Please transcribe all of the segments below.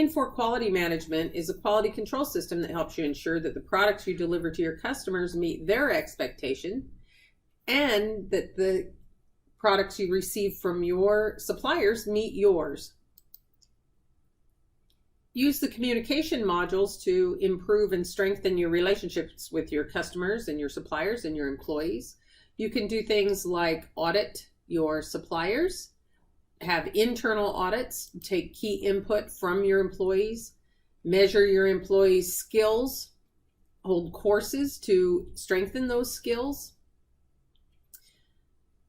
Infor Quality Management is a quality control system that helps you ensure that the products you deliver to your customers meet their expectation and that the products you receive from your suppliers meet yours. Use the communication modules to improve and strengthen your relationships with your customers and your suppliers and your employees. You can do things like audit your suppliers, have internal audits, take key input from your employees, measure your employees' skills, hold courses to strengthen those skills.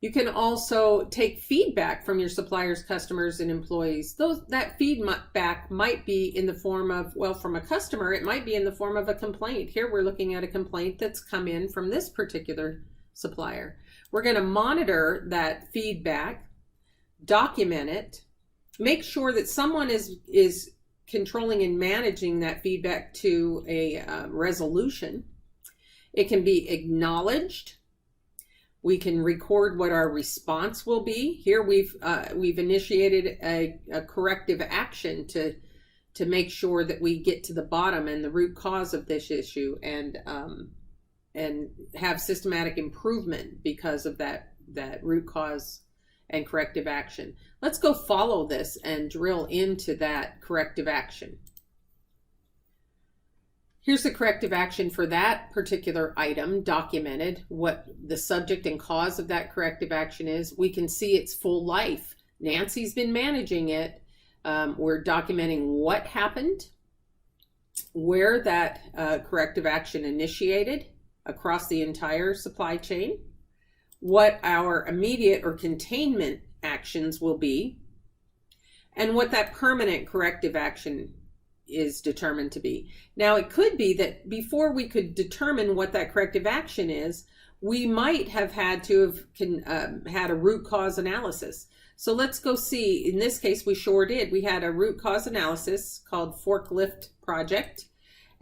You can also take feedback from your suppliers, customers, and employees. That feedback might be in the form of, well, from a customer, it might be in the form of a complaint. Here we're looking at a complaint that's come in from this particular supplier. We're going to monitor that feedback, document it, make sure that someone is controlling and managing that feedback to a resolution. It can be acknowledged. We can record what our response will be. Here we've initiated a corrective action to make sure that we get to the bottom and the root cause of this issue and have systematic improvement because of that root cause and corrective action. Let's go follow this and drill into that corrective action. Here's the corrective action for that particular item documented, what the subject and cause of that corrective action is. We can see its full life. Nancy's been managing it. We're documenting what happened, where that corrective action initiated across the entire supply chain, what our immediate or containment actions will be, and what that permanent corrective action is determined to be. Now, it could be that before we could determine what that corrective action is, we might have had to have had a root cause analysis. So let's go see. In this case, we sure did. We had a root cause analysis called Forklift Project.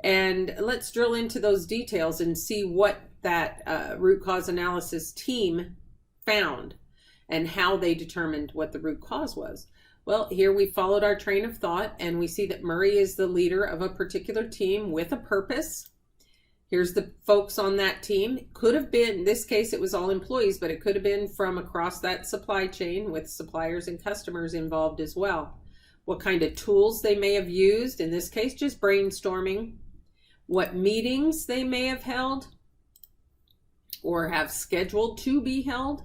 And let's drill into those details and see what that root cause analysis team found and how they determined what the root cause was. Well, here we followed our train of thought and we see that Murray is the leader of a particular team with a purpose. Here's the folks on that team. Could have been, in this case, it was all employees, but it could have been from across that supply chain with suppliers and customers involved as well. What kind of tools they may have used, in this case, just brainstorming. What meetings they may have held or have scheduled to be held.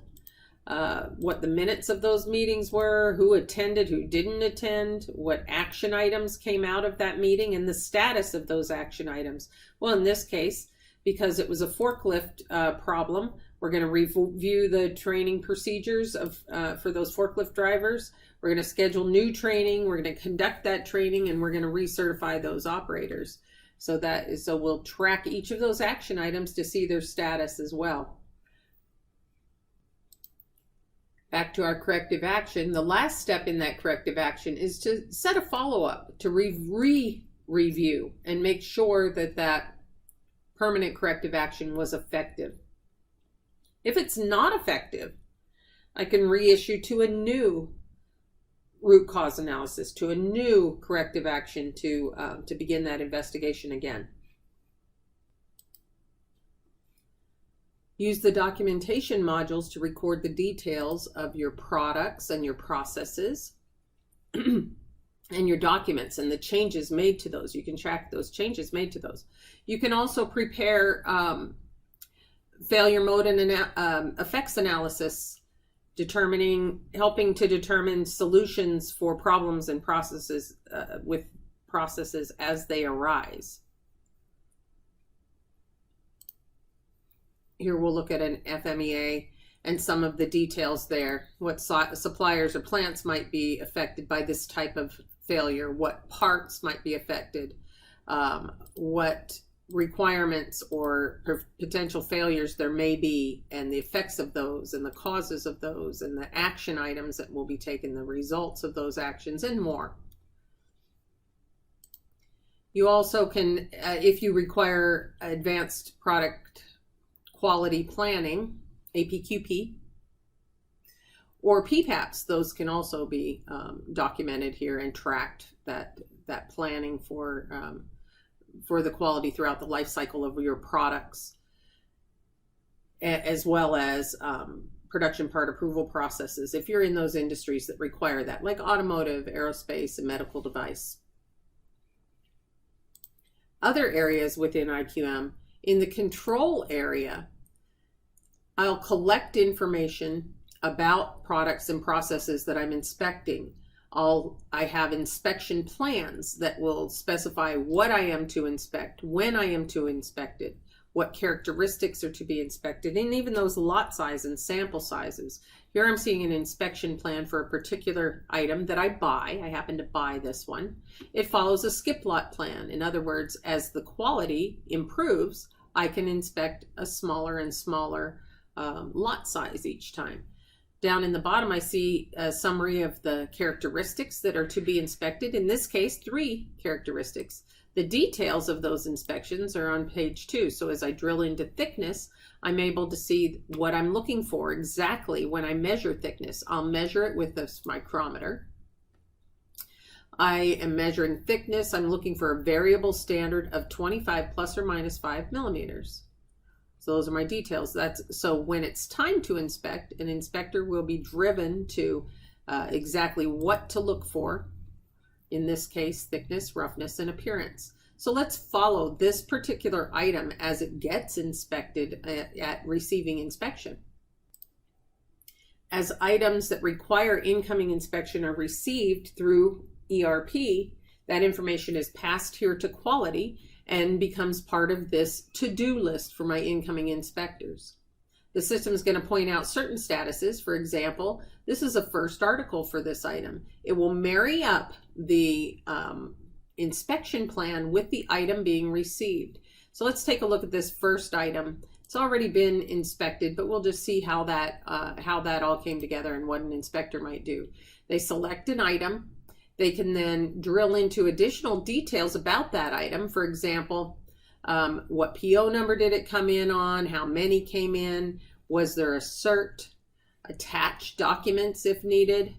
What the minutes of those meetings were, who attended, who didn't attend, what action items came out of that meeting, and the status of those action items. Well, in this case, because it was a forklift problem, we're going to review the training procedures for those forklift drivers. We're going to schedule new training. We're going to conduct that training, and we're going to recertify those operators. So we'll track each of those action items to see their status as well. Back to our corrective action. The last step in that corrective action is to set a follow-up, to review and make sure that that permanent corrective action was effective. If it's not effective, I can reissue to a new root cause analysis, to a new corrective action to begin that investigation again. Use the documentation modules to record the details of your products and your processes and your documents and the changes made to those. You can track those changes made to those. You can also prepare failure mode and effects analysis, helping to determine solutions for problems and processes with processes as they arise. Here we'll look at an FMEA and some of the details there. What suppliers or plants might be affected by this type of failure, what parts might be affected, what requirements or potential failures there may be, and the effects of those, and the causes of those, and the action items that will be taken, the results of those actions, and more. You also can, if you require advanced product quality planning, APQP, or PPAPs. Those can also be documented here and tracked, that planning for the quality throughout the life cycle of your products, as well as production part approval processes, if you're in those industries that require that, like automotive, aerospace, and medical device. Other areas within IQM, in the control area, I'll collect information about products and processes that I'm inspecting. I have inspection plans that will specify what I am to inspect, when I am to inspect it, what characteristics are to be inspected, and even those lot size and sample sizes. Here I'm seeing an inspection plan for a particular item that I buy. I happen to buy this one. It follows a skip lot plan. In other words, as the quality improves, I can inspect a smaller and smaller lot size each time. Down in the bottom, I see a summary of the characteristics that are to be inspected. In this case, 3 characteristics. The details of those inspections are on page 2. So as I drill into thickness, I'm able to see what I'm looking for exactly when I measure thickness. I'll measure it with this micrometer. I am measuring thickness. I'm looking for a variable standard of 25 plus or minus 5 millimeters. So those are my details. So when it's time to inspect, an inspector will be driven to exactly what to look for. In this case, thickness, roughness, and appearance. So let's follow this particular item as it gets inspected at receiving inspection. As items that require incoming inspection are received through ERP, that information is passed here to quality and becomes part of this to-do list for my incoming inspectors. The system is going to point out certain statuses. For example, this is a first article for this item. It will marry up the inspection plan with the item being received. So let's take a look at this first item. It's already been inspected, but we'll just see how that all came together and what an inspector might do. They select an item. They can then drill into additional details about that item. For example, what PO number did it come in on? How many came in? Was there a cert? Attach documents if needed.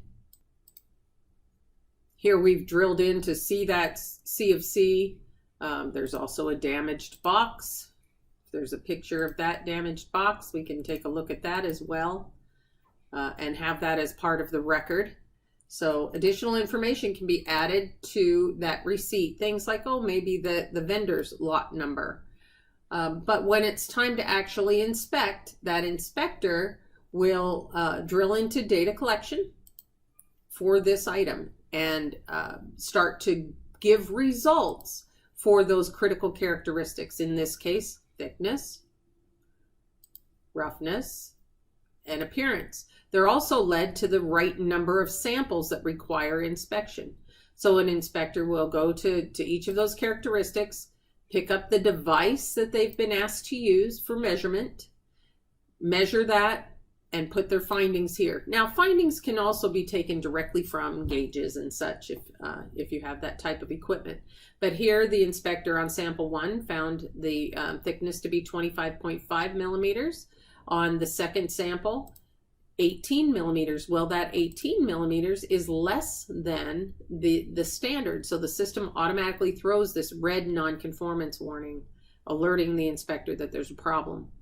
Here we've drilled in to see that C of C. There's also a damaged box. If there's a picture of that damaged box, we can take a look at that as well and have that as part of the record. So additional information can be added to that receipt. Things like, oh, maybe the vendor's lot number. But when it's time to actually inspect, that inspector will drill into data collection for this item and start to give results for those critical characteristics. In this case, thickness, roughness, and appearance. They're also led to the right number of samples that require inspection. So an inspector will go to each of those characteristics, pick up the device that they've been asked to use for measurement, measure that, and put their findings here. Now, findings can also be taken directly from gauges and such if you have that type of equipment. But here, the inspector on sample 1 found the thickness to be 25.5 millimeters. On the second sample, 18 millimeters. Well, that 18 millimeters is less than the standard. So the system automatically throws this red nonconformance warning, alerting the inspector that there's a problem.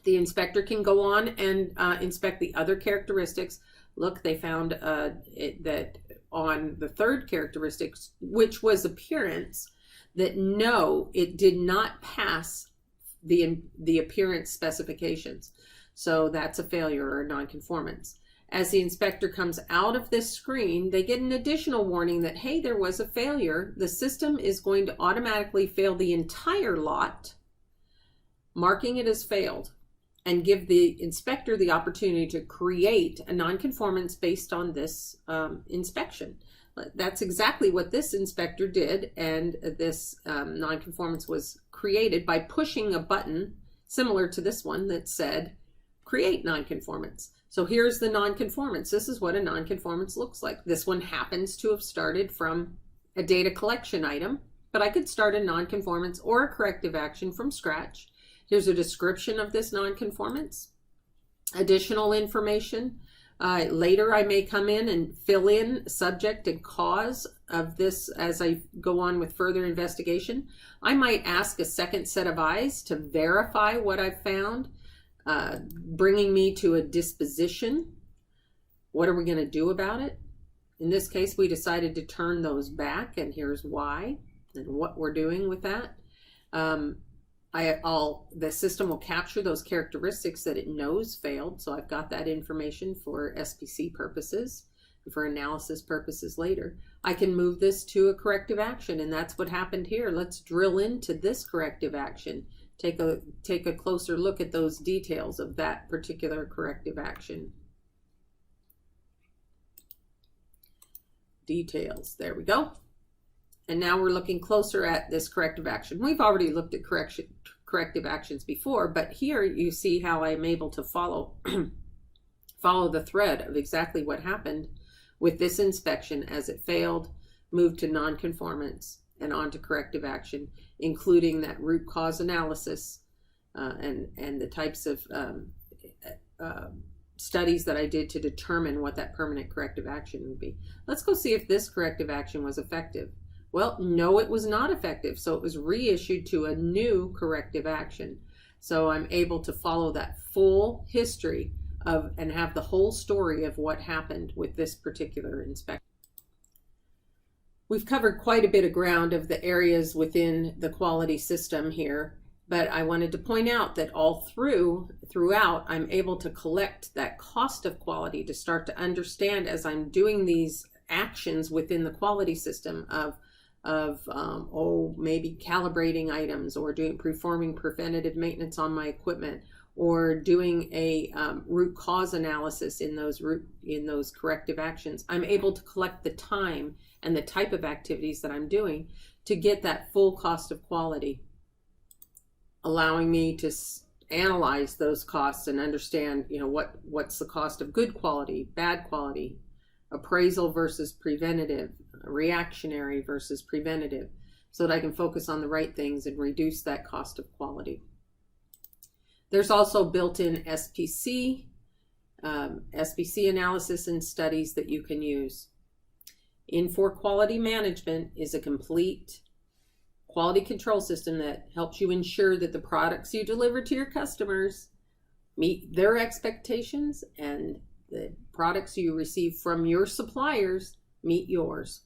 The inspector can go on and inspect the other characteristics. Look, they found that on the third characteristic, which was appearance, that no, it did not pass the appearance specifications. So that's a failure or a nonconformance. As the inspector comes out of this screen, they get an additional warning that, hey, there was a failure. The system is going to automatically fail the entire lot, marking it as failed, and give the inspector the opportunity to create a nonconformance based on this inspection. That's exactly what this inspector did, and this nonconformance was created by pushing a button similar to this one that said, create nonconformance. So here's the nonconformance. This is what a nonconformance looks like. This one happens to have started from a data collection item, but I could start a nonconformance or a corrective action from scratch. Here's a description of this nonconformance, additional information, Later, I may come in and fill in subject and cause of this as I go on with further investigation. I might ask a second set of eyes to verify what I've found, bringing me to a disposition. What are we going to do about it? In this case, we decided to turn those back, and here's why and what we're doing with that. The system will capture those characteristics that it knows failed. So I've got that information for SPC purposes, for analysis purposes later. I can move this to a corrective action, and that's what happened here. Let's drill into this corrective action. Take a closer look at those details of that particular corrective action. Details, there we go. And now we're looking closer at this corrective action. We've already looked at corrective actions before, but here you see how I'm able to follow the thread of exactly what happened with this inspection as it failed, moved to nonconformance, and on to corrective action, including that root cause analysis and the types of studies that I did to determine what that permanent corrective action would be. Let's go see if this corrective action was effective. Well, no, it was not effective. So it was reissued to a new corrective action. So I'm able to follow that full history of and have the whole story of what happened with this particular inspection. We've covered quite a bit of ground of the areas within the quality system here, but I wanted to point out that all throughout, I'm able to collect that cost of quality to start to understand as I'm doing these actions within the quality system of maybe calibrating items or performing preventative maintenance on my equipment or doing a root cause analysis in those corrective actions. I'm able to collect the time and the type of activities that I'm doing to get that full cost of quality, allowing me to analyze those costs and understand, what's the cost of good quality, bad quality, appraisal versus preventative, reactionary versus preventative, so that I can focus on the right things and reduce that cost of quality. There's also built-in SPC analysis and studies that you can use. Infor Quality Management is a complete quality control system that helps you ensure that the products you deliver to your customers meet their expectations and the products you receive from your suppliers meet yours.